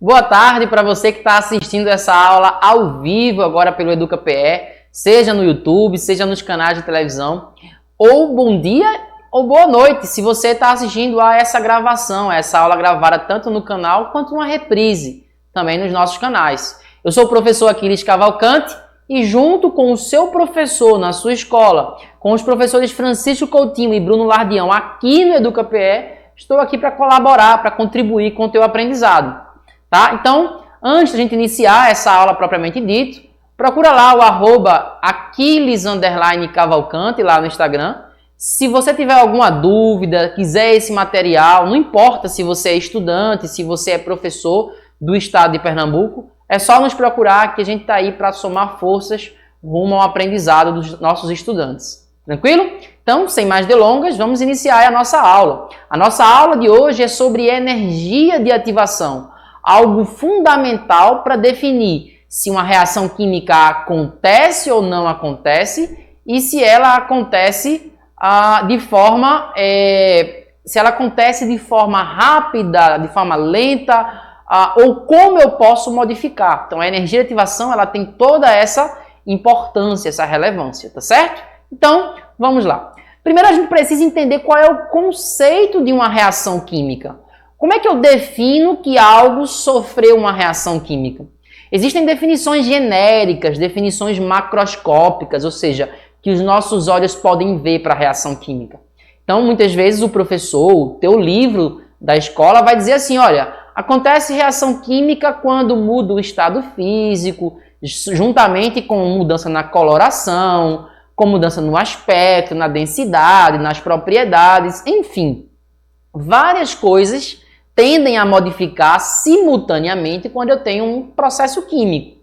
Boa tarde para você que está assistindo essa aula ao vivo agora pelo EducaPE, seja no YouTube, seja nos canais de televisão, ou bom dia ou boa noite se você está assistindo a essa gravação, essa aula gravada tanto no canal quanto uma reprise também nos nossos canais. Eu sou o professor Aquiles Cavalcante e junto com o seu professor na sua escola, com os professores Francisco Coutinho e Bruno Lardião aqui no EducaPE, estou aqui para colaborar, para contribuir com o teu aprendizado. Tá? Então, antes da gente iniciar essa aula propriamente dito, procura lá o @Aquiles_Cavalcante lá no Instagram. Se você tiver alguma dúvida, quiser esse material, não importa se você é estudante, se você é professor do estado de Pernambuco, é só nos procurar que a gente está aí para somar forças rumo ao aprendizado dos nossos estudantes. Tranquilo? Então, sem mais delongas, vamos iniciar a nossa aula. A nossa aula de hoje é sobre energia de ativação. Algo fundamental para definir se uma reação química acontece ou não acontece e se ela acontece se ela acontece de forma rápida, de forma lenta, ou como eu posso modificar. Então, a energia de ativação ela tem toda essa importância, essa relevância, tá certo? Então, vamos lá. Primeiro, a gente precisa entender qual é o conceito de uma reação química. Como é que eu defino que algo sofreu uma reação química? Existem definições genéricas, definições macroscópicas, ou seja, que os nossos olhos podem ver para a reação química. Então, muitas vezes o professor, o teu livro da escola vai dizer assim, olha, acontece reação química quando muda o estado físico, juntamente com mudança na coloração, com mudança no aspecto, na densidade, nas propriedades, enfim. Várias coisas tendem a modificar simultaneamente quando eu tenho um processo químico,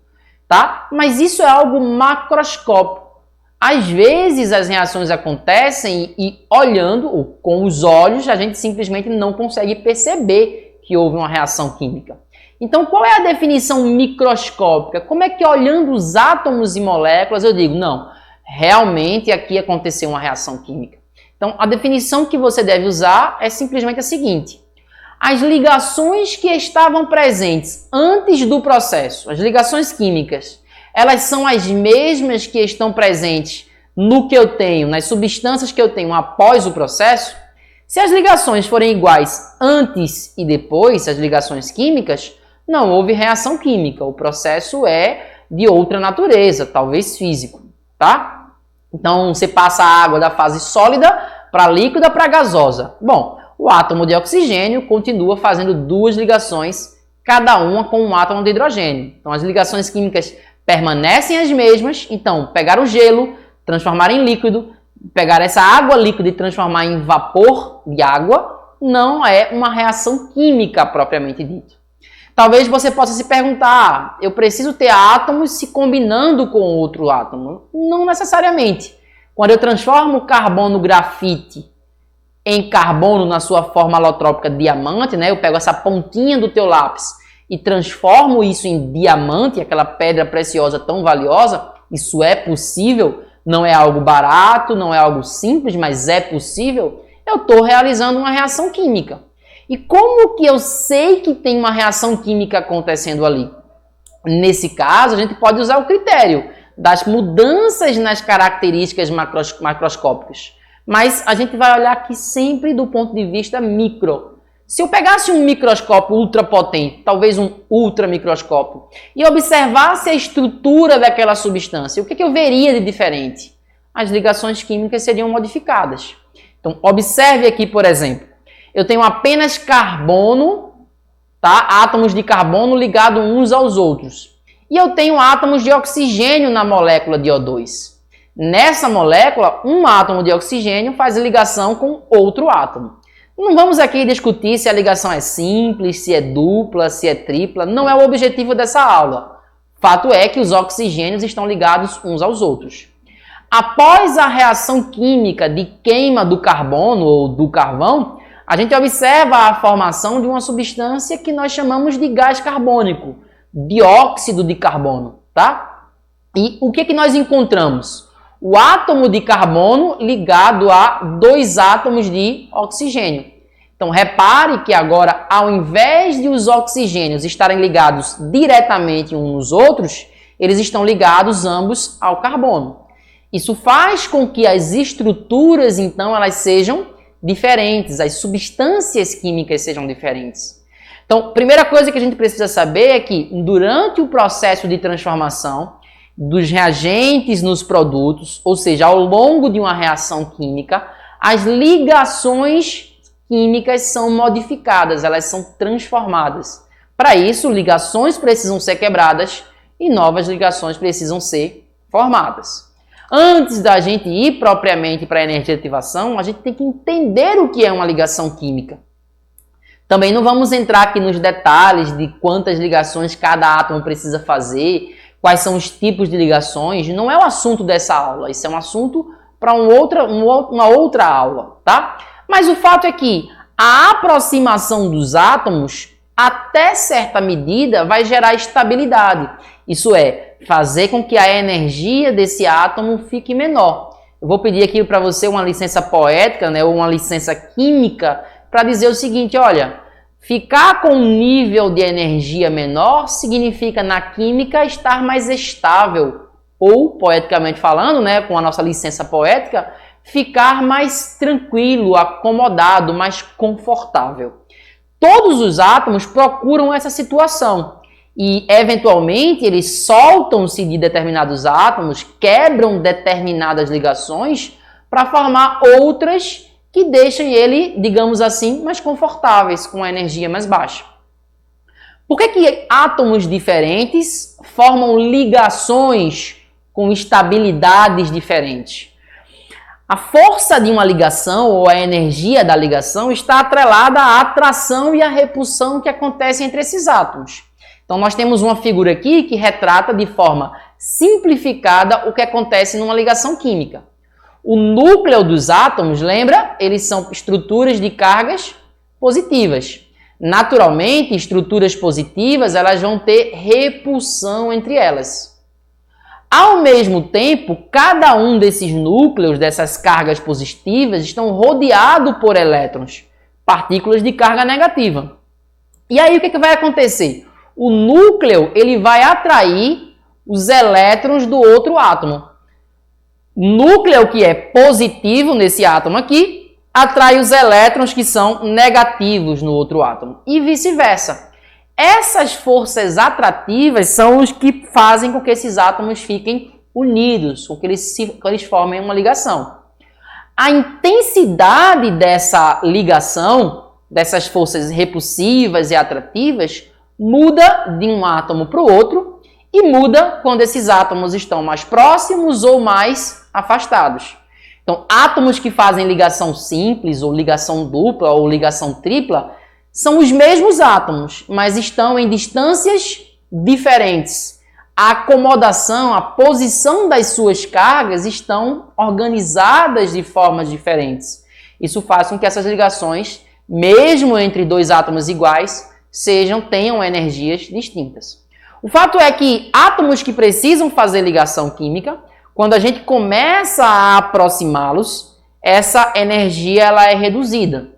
tá? Mas isso é algo macroscópico. Às vezes as reações acontecem e olhando, ou com os olhos, a gente simplesmente não consegue perceber que houve uma reação química. Então, qual é a definição microscópica? Como é que olhando os átomos e moléculas eu digo, não, realmente aqui aconteceu uma reação química? Então, a definição que você deve usar é simplesmente a seguinte: as ligações que estavam presentes antes do processo, as ligações químicas, elas são as mesmas que estão presentes no que eu tenho, nas substâncias que eu tenho após o processo? Se as ligações forem iguais antes e depois, as ligações químicas, não houve reação química. O processo é de outra natureza, talvez físico, tá? Então, você passa a água da fase sólida para líquida para gasosa. Bom, o átomo de oxigênio continua fazendo duas ligações, cada uma com um átomo de hidrogênio. Então, as ligações químicas permanecem as mesmas. Então, pegar o gelo, transformar em líquido, pegar essa água líquida e transformar em vapor de água, não é uma reação química propriamente dita. Talvez você possa se perguntar, eu preciso ter átomos se combinando com outro átomo? Não necessariamente. Quando eu transformo carbono grafite em carbono na sua forma alotrópica diamante, né? Eu pego essa pontinha do teu lápis e transformo isso em diamante, aquela pedra preciosa tão valiosa. Isso é possível, não é algo barato, não é algo simples, mas é possível. Eu estou realizando uma reação química. E como que eu sei que tem uma reação química acontecendo ali? Nesse caso, a gente pode usar o critério das mudanças nas características macroscópicas. Mas a gente vai olhar aqui sempre do ponto de vista micro. Se eu pegasse um microscópio ultrapotente, talvez um ultramicroscópio, e observasse a estrutura daquela substância, o que eu veria de diferente? As ligações químicas seriam modificadas. Então, observe aqui, por exemplo, eu tenho apenas carbono, tá? Átomos de carbono ligados uns aos outros. E eu tenho átomos de oxigênio na molécula de O2. Nessa molécula, um átomo de oxigênio faz ligação com outro átomo. Não vamos aqui discutir se a ligação é simples, se é dupla, se é tripla. Não é o objetivo dessa aula. Fato é que os oxigênios estão ligados uns aos outros. Após a reação química de queima do carbono ou do carvão, a gente observa a formação de uma substância que nós chamamos de gás carbônico, dióxido de carbono, tá? E o que nós encontramos? O átomo de carbono ligado a dois átomos de oxigênio. Então, repare que agora, ao invés de os oxigênios estarem ligados diretamente uns nos outros, eles estão ligados ambos ao carbono. Isso faz com que as estruturas, então, elas sejam diferentes, as substâncias químicas sejam diferentes. Então, primeira coisa que a gente precisa saber é que, durante o processo de transformação dos reagentes nos produtos, ou seja, ao longo de uma reação química, as ligações químicas são modificadas, elas são transformadas. Para isso, ligações precisam ser quebradas e novas ligações precisam ser formadas. Antes da gente ir propriamente para a energia de ativação, a gente tem que entender o que é uma ligação química. Também não vamos entrar aqui nos detalhes de quantas ligações cada átomo precisa fazer, quais são os tipos de ligações, não é o assunto dessa aula, isso é um assunto para uma outra aula, tá? Mas o fato é que a aproximação dos átomos, até certa medida, vai gerar estabilidade. Isso é, fazer com que a energia desse átomo fique menor. Eu vou pedir aqui para você uma licença poética, né, ou uma licença química, para dizer o seguinte, olha, ficar com um nível de energia menor significa, na química, estar mais estável. Ou, poeticamente falando, né, com a nossa licença poética, ficar mais tranquilo, acomodado, mais confortável. Todos os átomos procuram essa situação e, eventualmente, eles soltam-se de determinados átomos, quebram determinadas ligações para formar outras que deixem ele, digamos assim, mais confortáveis, com a energia mais baixa. Por que átomos diferentes formam ligações com estabilidades diferentes? A força de uma ligação, ou a energia da ligação, está atrelada à atração e à repulsão que acontecem entre esses átomos. Então, nós temos uma figura aqui que retrata de forma simplificada o que acontece numa ligação química. O núcleo dos átomos, lembra? Eles são estruturas de cargas positivas. Naturalmente, estruturas positivas, elas vão ter repulsão entre elas. Ao mesmo tempo, cada um desses núcleos, dessas cargas positivas, estão rodeados por elétrons, partículas de carga negativa. E aí o que vai acontecer? O núcleo ele vai atrair os elétrons do outro átomo. O núcleo que é positivo nesse átomo aqui, atrai os elétrons que são negativos no outro átomo. E vice-versa. Essas forças atrativas são os que fazem com que esses átomos fiquem unidos, com que eles formem uma ligação. A intensidade dessa ligação, dessas forças repulsivas e atrativas, muda de um átomo para o outro e muda quando esses átomos estão mais próximos ou mais afastados. Então, átomos que fazem ligação simples, ou ligação dupla, ou ligação tripla, são os mesmos átomos, mas estão em distâncias diferentes. A acomodação, a posição das suas cargas estão organizadas de formas diferentes. Isso faz com que essas ligações, mesmo entre dois átomos iguais, tenham energias distintas. O fato é que átomos que precisam fazer ligação química, quando a gente começa a aproximá-los, essa energia ela é reduzida.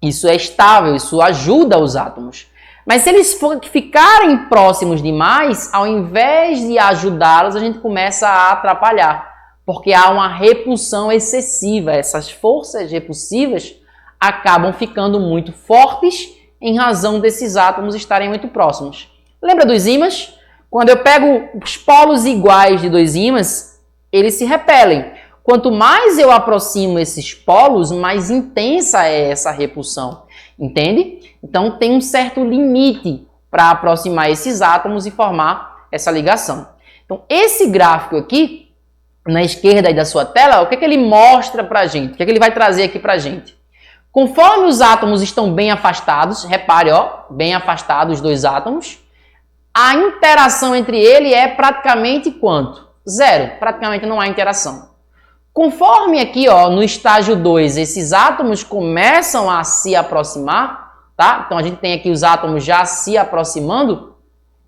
Isso é estável, isso ajuda os átomos. Mas se eles ficarem próximos demais, ao invés de ajudá-los, a gente começa a atrapalhar, porque há uma repulsão excessiva. Essas forças repulsivas acabam ficando muito fortes em razão desses átomos estarem muito próximos. Lembra dos ímãs? Quando eu pego os polos iguais de dois ímãs, eles se repelem. Quanto mais eu aproximo esses polos, mais intensa é essa repulsão, entende? Então tem um certo limite para aproximar esses átomos e formar essa ligação. Então esse gráfico aqui, na esquerda aí da sua tela, o que ele mostra para a gente? O que ele vai trazer aqui para a gente? Conforme os átomos estão bem afastados, repare, ó, bem afastados os dois átomos, a interação entre eles é praticamente quanto? Zero, praticamente não há interação. Conforme aqui, ó, no estágio 2, esses átomos começam a se aproximar, tá? Então a gente tem aqui os átomos já se aproximando.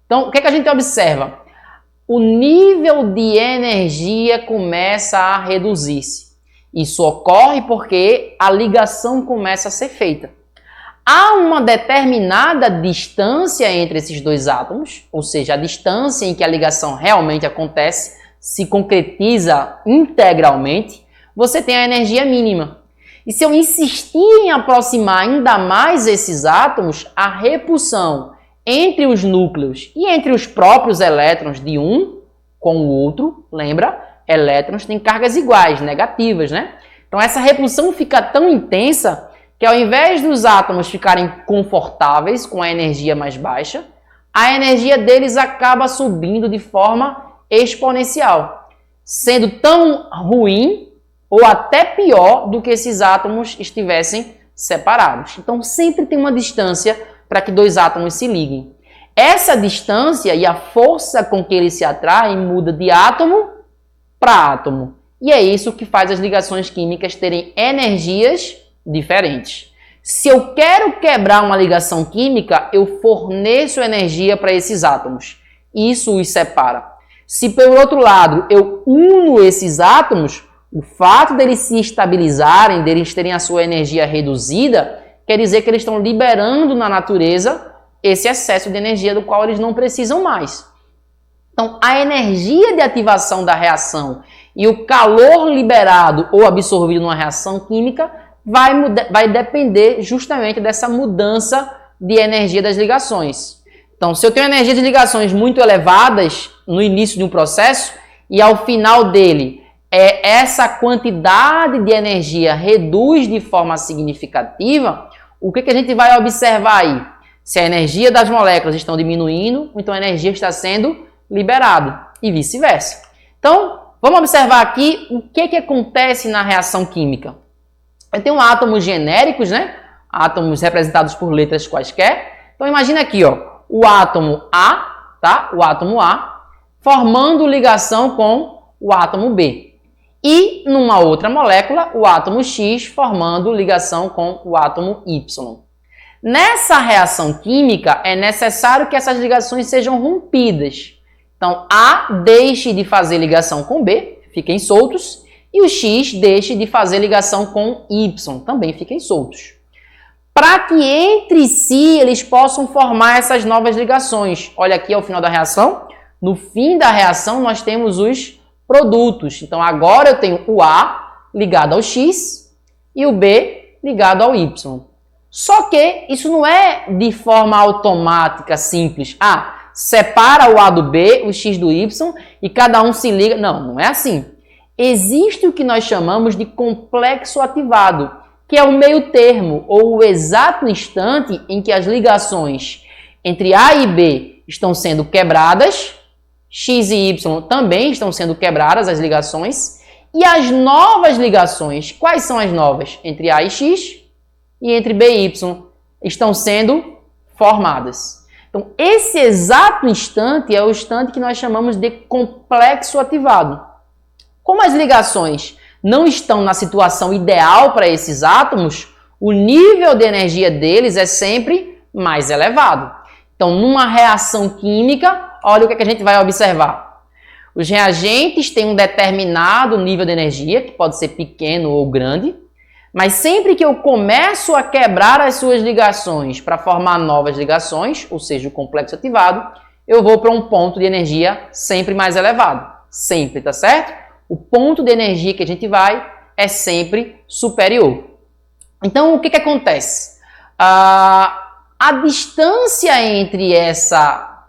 Então o que a gente observa? O nível de energia começa a reduzir-se. Isso ocorre porque a ligação começa a ser feita. há uma determinada distância entre esses dois átomos, ou seja, a distância em que a ligação realmente acontece, se concretiza integralmente, você tem a energia mínima. E se eu insistir em aproximar ainda mais esses átomos, a repulsão entre os núcleos e entre os próprios elétrons de um com o outro, lembra? Elétrons têm cargas iguais, negativas, né? Então essa repulsão fica tão intensa que ao invés dos átomos ficarem confortáveis com a energia mais baixa, a energia deles acaba subindo de forma exponencial, sendo tão ruim ou até pior do que esses átomos estivessem separados. Então sempre tem uma distância para que dois átomos se liguem. Essa distância e a força com que eles se atraem muda de átomo para átomo. E é isso que faz as ligações químicas terem energias diferentes. Se eu quero quebrar uma ligação química, eu forneço energia para esses átomos. Isso os separa. Se, por outro lado, eu uno esses átomos, o fato deles se estabilizarem, deles terem a sua energia reduzida, quer dizer que eles estão liberando na natureza esse excesso de energia do qual eles não precisam mais. Então, a energia de ativação da reação e o calor liberado ou absorvido numa reação química vai depender justamente dessa mudança de energia das ligações. Então, se eu tenho energia de ligações muito elevadas no início de um processo e ao final dele essa quantidade de energia reduz de forma significativa, o que a gente vai observar aí? Se a energia das moléculas estão diminuindo, então a energia está sendo liberada e vice-versa. Então, vamos observar aqui o que acontece na reação química. Eu tenho átomos genéricos, né? Átomos representados por letras quaisquer. Então, imagina aqui, ó, o átomo A, tá? O átomo A, formando ligação com o átomo B. E, numa outra molécula, o átomo X, formando ligação com o átomo Y. Nessa reação química, é necessário que essas ligações sejam rompidas. Então, A deixe de fazer ligação com B, fiquem soltos, e o X deixe de fazer ligação com Y, também fiquem soltos. Para que entre si eles possam formar essas novas ligações. Olha aqui ao final da reação. No fim da reação, nós temos os produtos. Então, agora eu tenho o A ligado ao X e o B ligado ao Y. Só que isso não é de forma automática, simples. Separa o A do B, o X do Y e cada um se liga. Não, não é assim. Existe o que nós chamamos de complexo ativado, que é o meio termo ou o exato instante em que as ligações entre A e B estão sendo quebradas, X e Y também estão sendo quebradas, as ligações, e as novas ligações, quais são as novas? Entre A e X e entre B e Y estão sendo formadas. Então, esse exato instante é o instante que nós chamamos de complexo ativado. Como as ligações não estão na situação ideal para esses átomos, o nível de energia deles é sempre mais elevado. Então, numa reação química, olha o que a gente vai observar. Os reagentes têm um determinado nível de energia, que pode ser pequeno ou grande, mas sempre que eu começo a quebrar as suas ligações para formar novas ligações, ou seja, o complexo ativado, eu vou para um ponto de energia sempre mais elevado. Sempre, tá certo? O ponto de energia que a gente vai é sempre superior. Então, o que acontece? A distância entre essa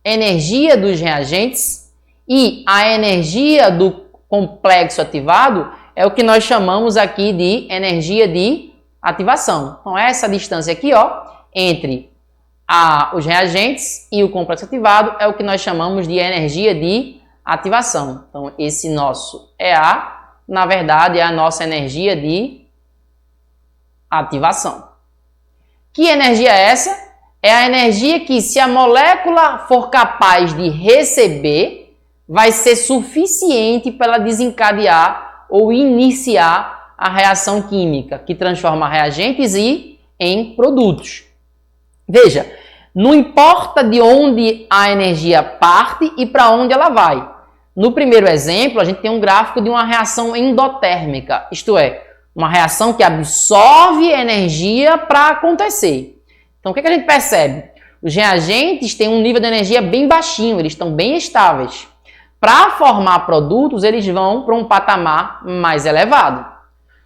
energia dos reagentes e a energia do complexo ativado é o que nós chamamos aqui de energia de ativação. Então, essa distância aqui, ó, entre os reagentes e o complexo ativado é o que nós chamamos de energia de ativação. Então, esse nosso EA, na verdade, é a nossa energia de ativação. Que energia é essa? É a energia que, se a molécula for capaz de receber, vai ser suficiente para ela desencadear ou iniciar a reação química, que transforma reagentes em produtos. Veja, não importa de onde a energia parte e para onde ela vai. No primeiro exemplo, a gente tem um gráfico de uma reação endotérmica, isto é, Uma reação que absorve energia para acontecer. Então, o que a gente percebe? Os reagentes têm um nível de energia bem baixinho, eles estão bem estáveis. Para formar produtos, eles vão para um patamar mais elevado.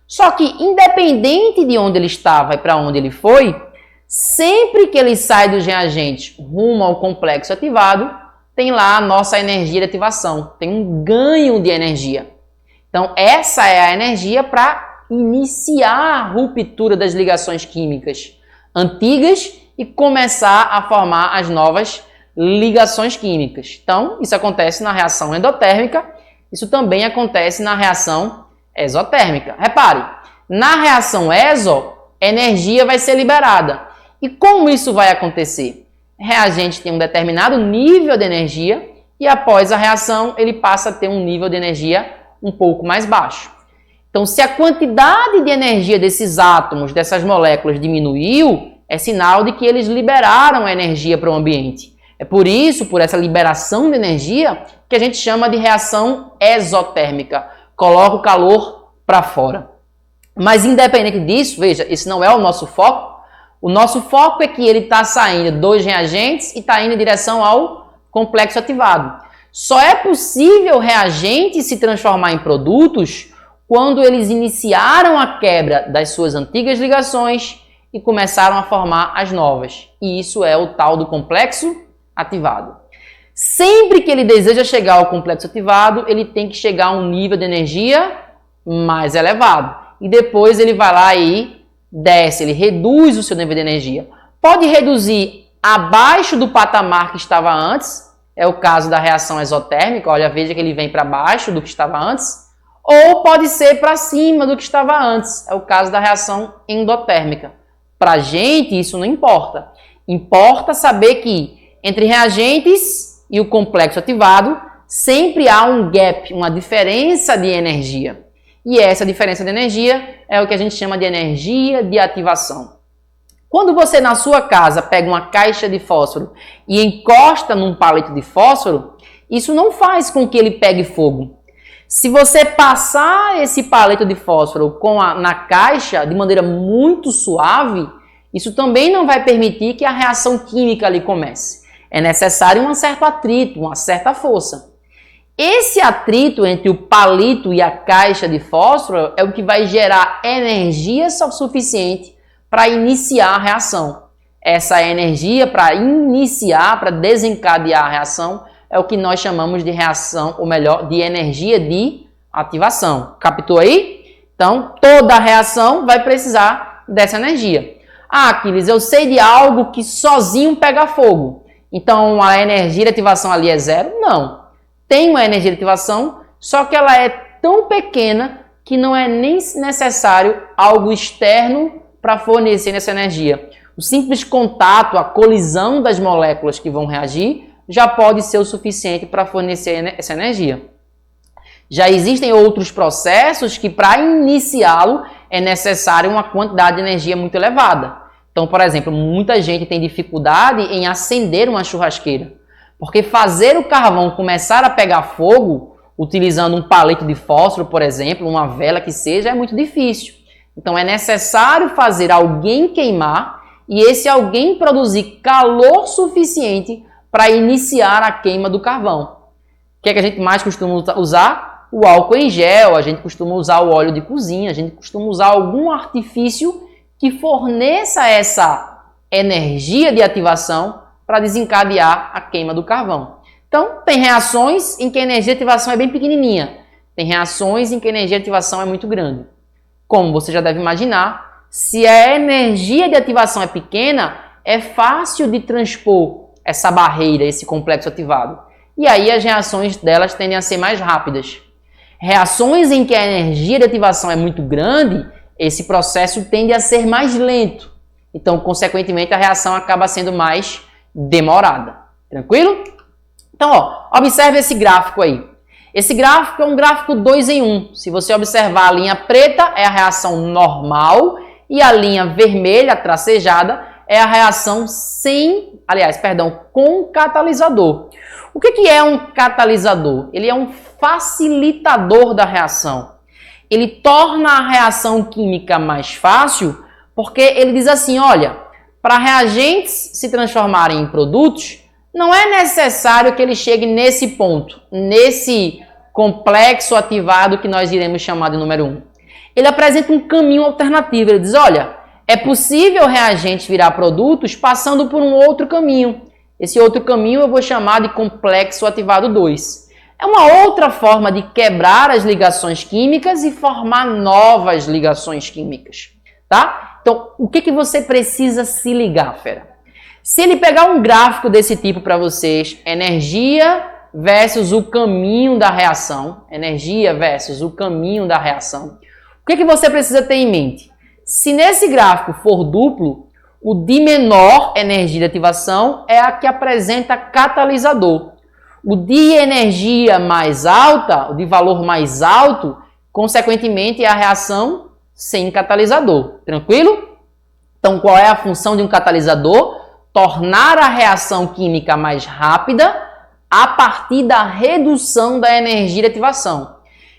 Só que, independente de onde ele estava e para onde ele foi, sempre que ele sai dos reagentes rumo ao complexo ativado, tem lá a nossa energia de ativação, tem um ganho de energia. Então, essa é a energia para iniciar a ruptura das ligações químicas antigas e começar a formar as novas ligações químicas. Então, isso acontece na reação endotérmica, isso também acontece na reação exotérmica. Repare, na reação exo, energia vai ser liberada. E como isso vai acontecer? O reagente tem um determinado nível de energia e após a reação ele passa a ter um nível de energia um pouco mais baixo. Então, se a quantidade de energia desses átomos, dessas moléculas diminuiu, é sinal de que eles liberaram a energia para o ambiente. É por isso, por essa liberação de energia, que a gente chama de reação exotérmica. Coloca o calor para fora. Mas independente disso, veja, esse não é o nosso foco. O nosso foco é que ele está saindo dos reagentes e está indo em direção ao complexo ativado. Só é possível reagentes se transformar em produtos quando eles iniciaram a quebra das suas antigas ligações e começaram a formar as novas. E isso é o tal do complexo ativado. Sempre que ele deseja chegar ao complexo ativado, ele tem que chegar a um nível de energia mais elevado. E depois ele vai lá e desce, ele reduz o seu nível de energia. Pode reduzir abaixo do patamar que estava antes, é o caso da reação exotérmica, olha, veja que ele vem para baixo do que estava antes, ou pode ser para cima do que estava antes, é o caso da reação endotérmica. Para a gente isso não importa. Importa saber que entre reagentes e o complexo ativado sempre há um gap, uma diferença de energia. E essa diferença de energia é o que a gente chama de energia de ativação. Quando você na sua casa pega uma caixa de fósforo e encosta num palito de fósforo, isso não faz com que ele pegue fogo. Se você passar esse palito de fósforo na caixa de maneira muito suave, isso também não vai permitir que a reação química ali comece. É necessário um certo atrito, uma certa força. Esse atrito entre o palito e a caixa de fósforo é o que vai gerar energia suficiente para iniciar a reação. Essa energia para iniciar, para desencadear a reação, é o que nós chamamos de reação, ou melhor, de energia de ativação. Captou aí? Então, toda reação vai precisar dessa energia. Ah, Aquiles, eu sei de algo que sozinho pega fogo. Então, a energia de ativação ali é zero? Não. Tem uma energia de ativação, só que ela é tão pequena que não é nem necessário algo externo para fornecer essa energia. O simples contato, a colisão das moléculas que vão reagir, já pode ser o suficiente para fornecer essa energia. Já existem outros processos que, para iniciá-lo, é necessário uma quantidade de energia muito elevada. Então, por exemplo, muita gente tem dificuldade em acender uma churrasqueira, porque fazer o carvão começar a pegar fogo, utilizando um palito de fósforo, por exemplo, uma vela que seja, é muito difícil. Então, é necessário fazer alguém queimar e esse alguém produzir calor suficiente para iniciar a queima do carvão. O que é que a gente mais costuma usar? O álcool em gel, a gente costuma usar o óleo de cozinha, a gente costuma usar algum artifício que forneça essa energia de ativação para desencadear a queima do carvão. Então, tem reações em que a energia de ativação é bem pequenininha. Tem reações em que a energia de ativação é muito grande. Como você já deve imaginar, se a energia de ativação é pequena, é fácil de transpor essa barreira, esse complexo ativado. E aí as reações delas tendem a ser mais rápidas. Reações em que a energia de ativação é muito grande, esse processo tende a ser mais lento. Então, consequentemente, a reação acaba sendo mais demorada. Tranquilo? Então, observe esse gráfico aí. Esse gráfico é um gráfico 2 em 1. Se você observar a linha preta, é a reação normal e a linha vermelha, tracejada, é a reação com catalisador. O que é um catalisador? Ele é um facilitador da reação. ele torna a reação química mais fácil, porque ele diz assim, olha, para reagentes se transformarem em produtos, não é necessário que ele chegue nesse ponto, nesse complexo ativado que nós iremos chamar de número 1. Ele apresenta um caminho alternativo, ele diz, olha, é possível reagentes virar produtos passando por um outro caminho. Esse outro caminho eu vou chamar de complexo ativado 2. É uma outra forma de quebrar as ligações químicas e formar novas ligações químicas, tá? Então, o que você precisa se ligar, fera? Se ele pegar um gráfico desse tipo para vocês, energia versus o caminho da reação, energia versus o caminho da reação, o que você precisa ter em mente? Se nesse gráfico for duplo, o de menor energia de ativação é a que apresenta catalisador. O de energia mais alta, o de valor mais alto, consequentemente é a reação sem catalisador. Tranquilo? Então, qual é a função de um catalisador? Tornar a reação química mais rápida a partir da redução da energia de ativação.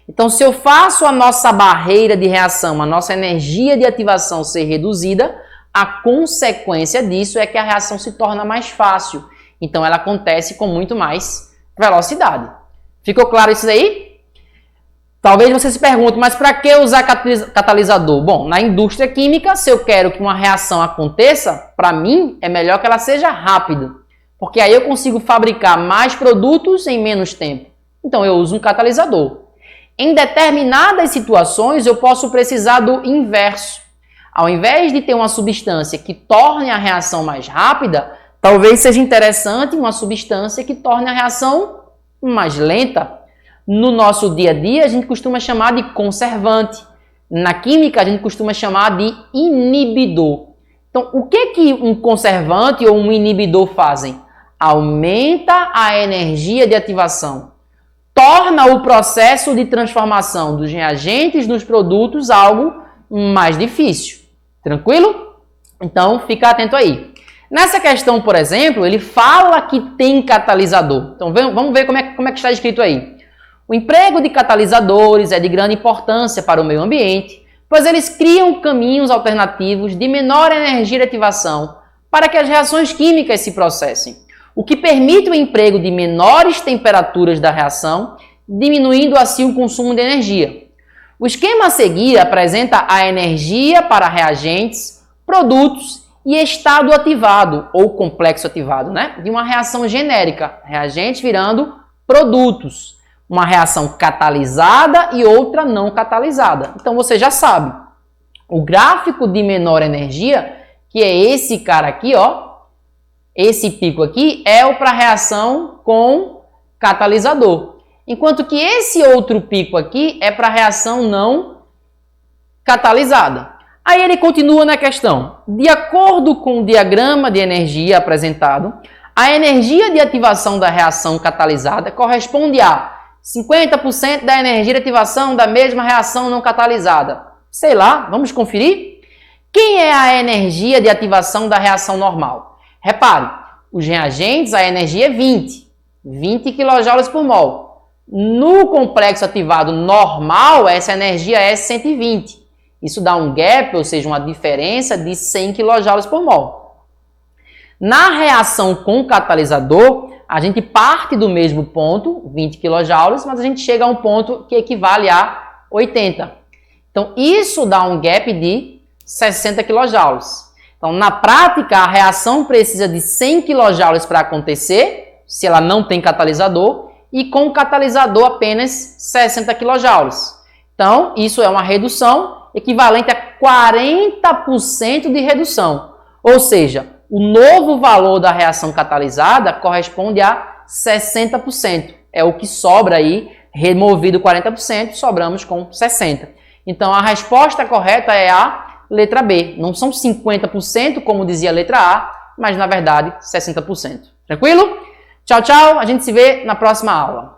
Então, se eu faço a nossa barreira de reação, a nossa energia de ativação ser reduzida, a consequência disso é que a reação se torna mais fácil. Então, ela acontece com muito mais velocidade. Ficou claro isso aí? Talvez você se pergunte, mas para que usar catalisador? Bom, na indústria química, se eu quero que uma reação aconteça, para mim é melhor que ela seja rápida, porque aí eu consigo fabricar mais produtos em menos tempo. Então eu uso um catalisador. Em determinadas situações, eu posso precisar do inverso. Ao invés de ter uma substância que torne a reação mais rápida, talvez seja interessante uma substância que torne a reação mais lenta. No nosso dia a dia, a gente costuma chamar de conservante. Na química, a gente costuma chamar de inibidor. Então, o que um conservante ou um inibidor fazem? Aumenta a energia de ativação. Torna o processo de transformação dos reagentes nos produtos algo mais difícil. Tranquilo? Então, fica atento aí. Nessa questão, por exemplo, ele fala que tem catalisador. Então, vamos ver como é que está escrito aí. O emprego de catalisadores é de grande importância para o meio ambiente, pois eles criam caminhos alternativos de menor energia de ativação para que as reações químicas se processem, o que permite o emprego de menores temperaturas da reação, diminuindo assim o consumo de energia. O esquema a seguir apresenta a energia para reagentes, produtos e estado ativado, ou complexo ativado, de uma reação genérica, reagentes virando produtos. Uma reação catalisada e outra não catalisada. Então você já sabe, o gráfico de menor energia, que é esse cara aqui, ó, esse pico aqui, é o para reação com catalisador. Enquanto que esse outro pico aqui é para reação não catalisada. Aí ele continua na questão. De acordo com o diagrama de energia apresentado, a energia de ativação da reação catalisada corresponde a 50% da energia de ativação da mesma reação não catalisada. Sei lá, vamos conferir? Quem é a energia de ativação da reação normal? Repare, os reagentes, a energia é 20 kJ por mol. No complexo ativado normal, essa energia é 120. Isso dá um gap, ou seja, uma diferença de 100 kJ por mol. Na reação com catalisador, a gente parte do mesmo ponto, 20 kJ, mas a gente chega a um ponto que equivale a 80. Então, isso dá um gap de 60 kJ. Então, na prática, a reação precisa de 100 kJ para acontecer, se ela não tem catalisador, e com catalisador apenas 60 kJ. Então, isso é uma redução equivalente a 40% de redução. Ou seja, o novo valor da reação catalisada corresponde a 60%. É o que sobra aí, removido 40%, sobramos com 60%. Então, a resposta correta é a letra B. Não são 50%, como dizia a letra A, mas, na verdade, 60%. Tranquilo? Tchau, tchau. A gente se vê na próxima aula.